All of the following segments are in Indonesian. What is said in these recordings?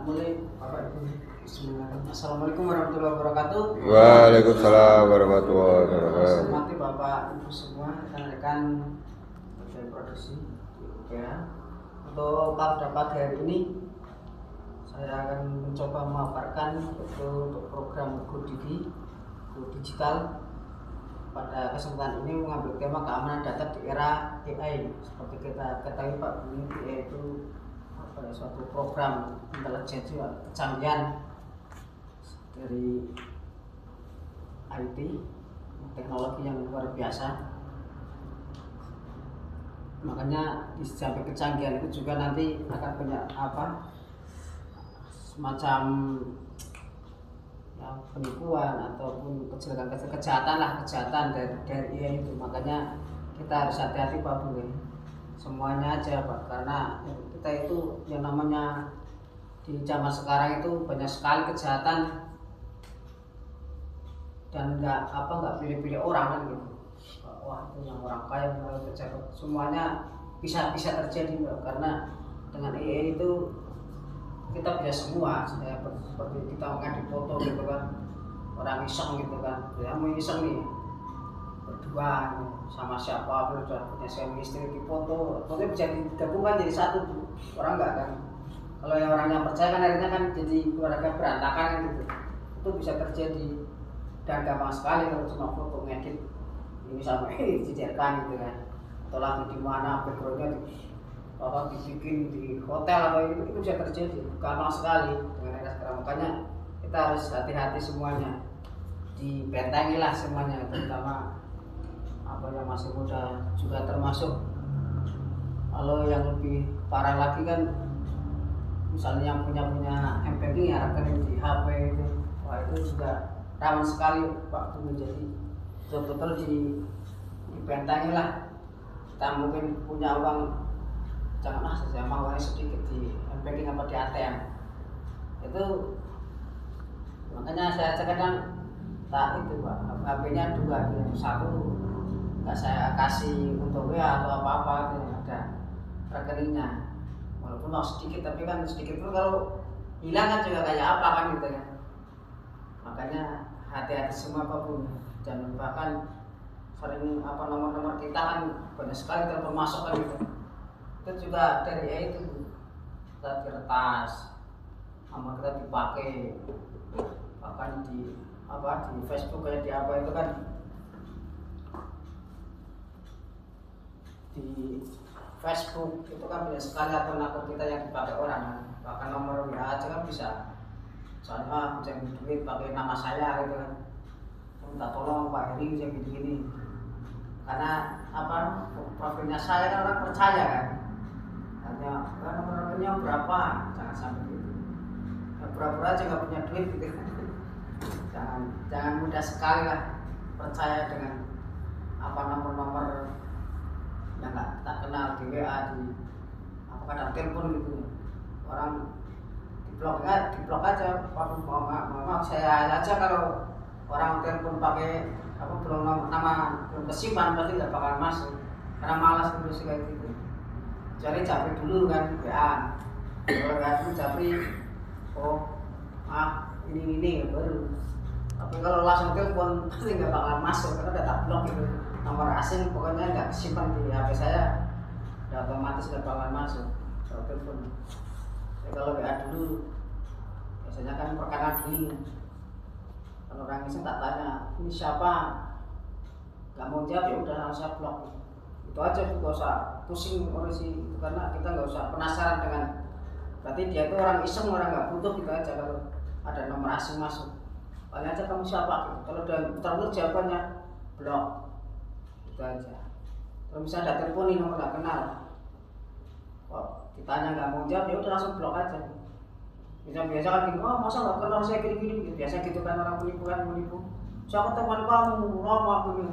mulai Bapak Ibu. Bismillahirrahmanirrahim. Assalamualaikum warahmatullahi wabarakatuh. Waalaikumsalam warahmatullahi wabarakatuh. Hormati Bapak Ibu semua, rekan-rekan bagian produksi di UPH. Untuk pada pagi hari ini saya akan mencoba memaparkan untuk program Go Digi, Go Digital. Pada kesempatan ini mengambil tema keamanan data di era AI. Seperti kita ketahui Pak, ini AI itu suatu program intelijensi kecanggihan dari IT, teknologi yang luar biasa. Makanya di samping kecanggihan itu juga nanti akan punya semacam penipuan ataupun kejahatan dari AI itu. Makanya kita harus hati-hati Pak Bu, semuanya aja Pak, karena kita itu yang namanya di zaman sekarang itu banyak sekali kejahatan dan nggak pilih-pilih orang kan gitu. Wah, itu yang orang kaya, yang pejabat, semuanya bisa terjadi Pak. Karena dengan AI itu kita bisa semua, seperti kita ngedit foto gitu kan, orang iseng gitu kan, ya mau iseng nih berdua sama siapa, udah punya suami istri di foto bisa digabungkan jadi satu orang nggak kan. Kalau yang orangnya percaya kan akhirnya kan jadi keluarga berantakan gitu. Itu bisa terjadi dan gampang sekali kalau cuma foto ngedit ini sama dijejerkan gitu kan, atau lagi di mana backgroundnya dibikin di hotel atau itu bisa terjadi, gampang sekali dengan era sekarang. Makanya kita harus hati-hati semuanya, dibentengilah semuanya, terutama yang masih muda juga termasuk. Kalau yang lebih parah lagi kan misalnya yang punya M-Banking ya, rekening di HP itu, wah itu juga rawan sekali Pak Bu. Jadi betul-betul dibentengilah. Kita mungkin punya uang, janganlah sejama uangnya sedikit di M-Banking apa di ATM itu. Makanya saya kadang tak itu Pak, HP-nya dua, yang satu nggak saya kasih untuk WA atau apa-apa, itu ada rekeningnya, walaupun mau sedikit, tapi kan sedikit pun kalau hilang kan juga kayak apa kan gitu kan. Makanya hati-hati semua Pak Bu, jangan lupakan sering nomor-nomor kita kan banyak sekali termasuk kan gitu. Itu juga dari AI itu kita diretas, nomor kita dipakai, bahkan di Facebook kayak di apa itu kan, di Facebook itu kan banyak sekali akun kita yang dipakai orang, bahkan nomor WA aja kan bisa. Soalnya bisa duit pakai nama saya gitu kan, minta tolong Pak Heri bisa gini-gini, karena profilnya saya kan orang percaya kan, hanya nomornya berapa, jangan sampai gitu. Pura-pura aja nggak punya duit gitu. Jangan mudah sekali lah percaya dengan nomor-nomor yang tak kenal di WA, di kadang telepon gitu. Orang diblok aja. Maaf saya aja kalau orang telepon pakai belum kesimpan pasti nggak bakal masuk, karena malas terus kayak gitu. Jadi japri dulu kan WA, kalau itu japri ini baru. Tapi kalau langsung telepon pasti nggak bakal masuk, karena udah tak blok gitu. Nomor asing pokoknya nggak simpan di HP saya, udah otomatis nggak bakal masuk kalau telepon. Kalau WA dulu biasanya kan perkenalan dulu, kalau orang iseng tak tanya ini siapa, nggak mau jawab ya udah langsung saya blok. Itu aja, nggak usah pusing ngurusi itu, karena kita nggak usah penasaran dengan, berarti dia itu orang iseng, orang nggak butuh gitu aja. Kalau ada nomor asing masuk, tanya aja kamu siapa gitu. Kalau udah putar-putar jawabannya blok, itu aja. Kalau misalnya ada telepon nomor nggak kenal, ditanya nggak mau jawab ya udah langsung blok aja. Biasa kan gitu, masa nggak kenal saya gini-gini, biasa gitu kan orang menipu. Saya teman kamu lama aku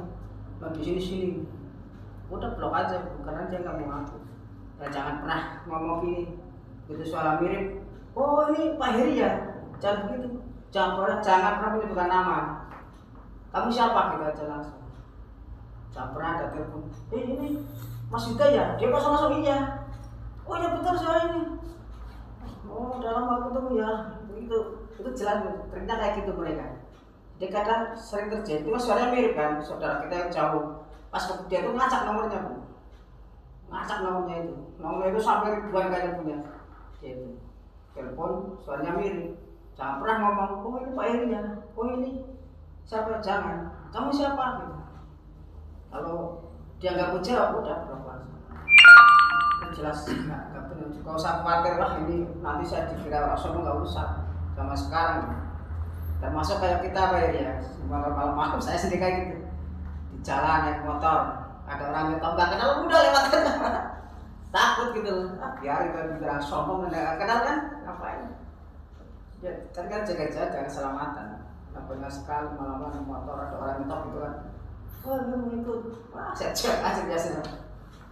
di sini, udah blok aja, bukan aja nggak mau ngaku. Dan jangan pernah ngomong gini, gitu suara mirip, oh ini Pak Heri ya, jangan begitu, jangan pernah menyebutkan nama. Kamu siapa gitu aja langsung. Jangan pernah ada telepon, ini Mas Yuda ya, dia langsung iya. Oh ya betul saya ini. oh udah lama ketemu ya, itu jelas ternyata kayak gitu mereka. Jadi kadang sering terjadi, itu kan suaranya mirip kan, saudara kita yang jauh. Pas dia itu ngacak nomornya Bu, ngacak nomornya itu sampai ribuan kali punya. Dia itu telepon, suaranya mirip. Jangan pernah ngomong, oh ini Pak Heri ya, oh ini siapa, jangan. Kamu siapa? Gitu. Kalau dia nggak mau jawab, udah berapa? Jelas nggak benar. Kalau saya khawatir lah ini nanti saya dikira orang sono, nggak usah sama sekarang. Termasuk kayak kita Pak Heri ya, malam-malam saya sendiri kayak gitu di jalan naik motor, ada orang yang nggak kenal udah lewat takut gitu. Biarin kalau dikira sombong nggak kenal kan, ngapain? Ya, kan jaga-jaga keselamatan. Banyak sekali malam-malam motor ada orang ngetop gitu kan. Wah, lu mau ikut? Wah, saya cek aja biasanya.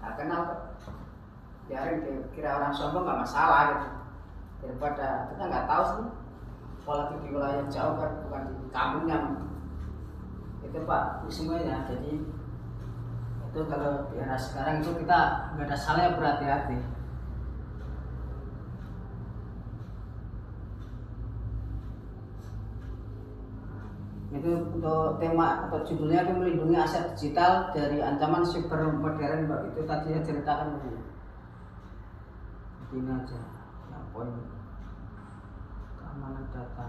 Nah, kenal kok. Biarin kira orang sombong nggak masalah gitu. Daripada kita nggak tahu sih. Apalagi di wilayah jauh kan, bukan di kampungnya. Itu Pak, semuanya. Jadi itu kalau di era sekarang itu kita nggak ada salahnya berhati-hati. Itu untuk tema atau judulnya itu melindungi aset digital dari ancaman siber modern Mbak. Itu tadi saya ceritakan dulu. Ini aja ya, poin keamanan data.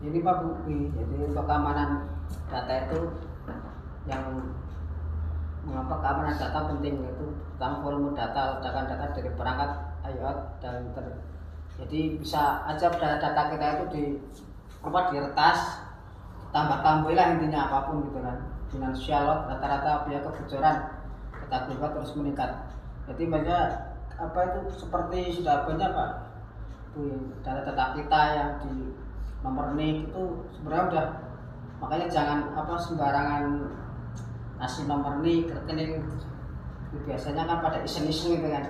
Ini Pak Bukti, jadi untuk keamanan data itu yang mengapa keamanan data penting, yaitu tentang volume data, ledakan data dari perangkat IoT dan jadi bisa aja data kita itu diretas, tambah-tambah lah intinya apapun gitu kan. Finansial load rata-rata biaya kebocoran data global terus meningkat. Jadi banyak apa itu seperti sudah banyak Pak, data-data kita yang di nomor NIK itu sebenarnya udah, makanya jangan apa sembarangan ngasih nomor nih rekening. Biasanya kan pada iseng-iseng gitu kan.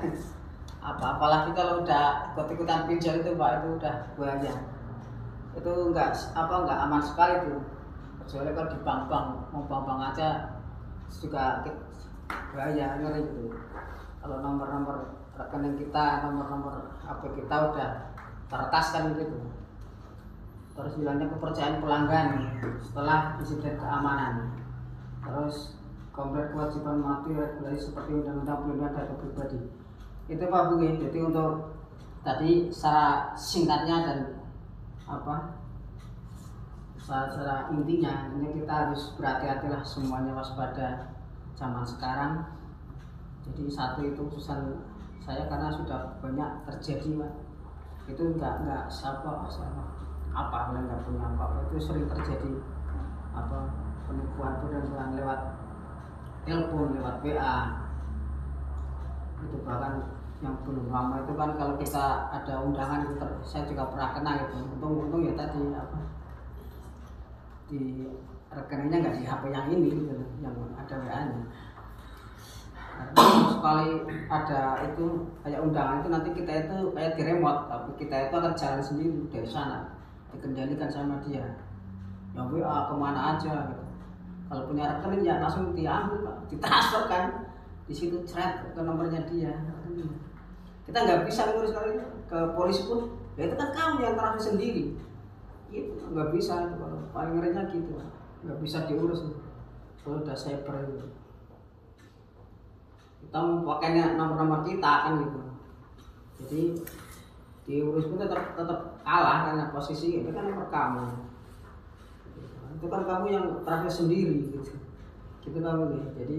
Apalagi kalau udah ikut-ikutan pinjol itu Pak, itu udah bahaya. Itu enggak aman sekali tuh. Kecuali kalau di bank-bank, mau bank-bank aja juga bahaya, ngeri gitu. Kalau nomor-nomor rekening kita, nomor-nomor HP kita udah tertas kan gitu. Terus bilangnya kepercayaan pelanggan setelah insiden keamanan. Terus komplit kewajiban mematuhi regulasi seperti undang-undang perlindungan data pribadi. Itu Pak Bukti. Jadi untuk tadi secara singkatnya dan apa secara intinya ini kita harus berhati-hatilah semuanya, waspada zaman sekarang. Jadi satu itu pesan saya karena sudah banyak terjadi Pak. Itu enggak siapa apa nggak punya apa itu sering terjadi apa penipuan lewat telepon, lewat WA. Itu bahkan yang belum lama itu kan kalau kita ada undangan itu saya juga pernah kena gitu. Untung ya tadi apa di rekeningnya nggak di HP yang ini gitu, yang ada WA-nya. Karena sekali ada itu kayak undangan itu nanti kita itu kayak di remote, tapi kita itu akan jalan sendiri dari sana, dikendalikan sama dia. Ya WA kemana aja gitu. Kalau punya rekening ya langsung diambil Pak, ditransfer kan, di situ thread ke nomornya dia. Kita nggak bisa ngurus kali ke polisi pun, ya itu kan kamu yang transfer sendiri. Itu nggak bisa itu, kalau paling ngerinya gitu, nggak bisa diurus kalau udah cyber itu. Kita mau pakainya nomor-nomor kita kan gitu. Jadi diurus pun tetap kalah karena posisi itu kan nomor kamu. Itu kan kamu yang terakhir sendiri gitu kamu nih. Jadi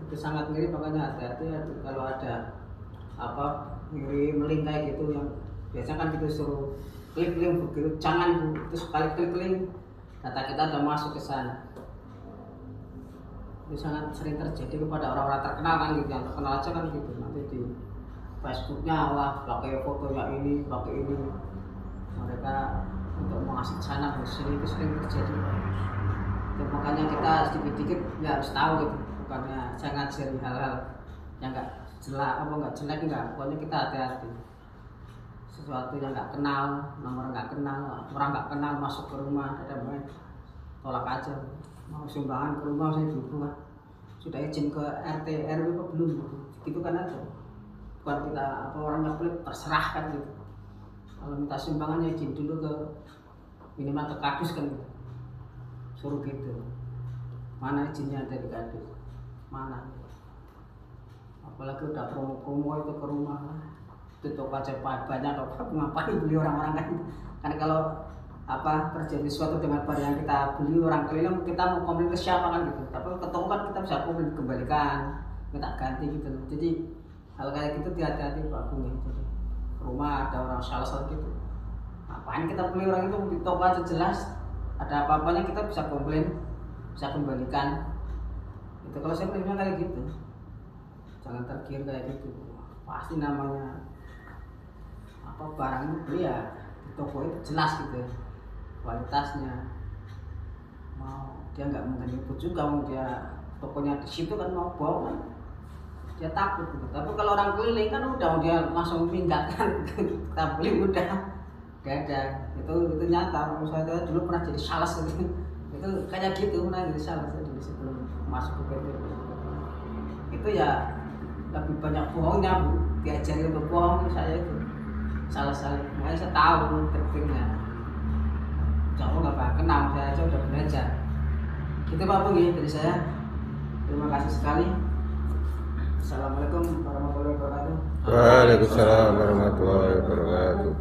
itu sangat ngeri, makanya hati-hati kalau ada apa ngirim link kayak gitu yang biasa kan kita suruh klik link begitu, jangan itu sekali klik link data kita udah masuk ke sana. Itu sangat sering terjadi kepada orang-orang terkenal kan gitu, yang terkenal aja kan gitu, nanti di Facebooknya wah pakai fotonya ini, pakai ini, mereka untuk mengasih sana sini itu sering terjadi. Itu makanya kita sedikit-sedikit ya harus tahu gitu, bukannya saya ngajari hal-hal yang nggak jelek enggak, pokoknya kita hati-hati. Sesuatu yang nggak kenal, nomor nggak kenal, orang nggak kenal masuk ke rumah, ada main tolak aja. mau sumbangan ke rumah saya dulu kan sudah izin ke RT RW apa belum gitu kan aja, bukan kita apa orang Katolik terserah kan gitu. Kalau minta sumbangan ya izin dulu ke minimal ke kadus kan gitu. Suruh gitu, mana izinnya dari kadus mana, apalagi udah promo-promo itu ke rumah itu toko aja banyak apa ngapain beli orang-orang kan, karena kalau apa terjadi sesuatu dengan barang yang kita beli orang keliling kita mau komplain ke siapa kan gitu, tapi ke toko kan kita bisa komplain kembalikan minta ganti gitu. Jadi hal kayak gitu hati-hati Pak Bung ya. Jadi ke rumah ada orang salah gitu, ngapain kita beli orang itu di toko aja jelas ada apa-apanya kita bisa komplain bisa kembalikan itu. Kalau saya prinsipnya kayak gitu, jangan tergiur kayak gitu. Pasti namanya apa barang itu beli ya di toko itu jelas gitu ya, kualitasnya. Mau dia nggak menipu juga, mau dia tokonya di situ kan mau bohong kan dia takut gitu. Tapi kalau orang keliling kan udah dia langsung minggat kan kita beli udah gak ada. Itu nyata. Saya dulu pernah jadi sales gitu. Itu kayak gitu pernah jadi sales dulu sebelum masuk ke PT. Itu ya lebih banyak bohongnya Bu, diajari untuk bohong saya itu salah-salah. Makanya saya tahu triknya. Jauh nggak bakal kenal, saya aja udah belajar. Gitu Pak Bung ya dari saya. Terima kasih sekali. Assalamualaikum warahmatullahi wabarakatuh. Waalaikumsalam warahmatullahi wabarakatuh.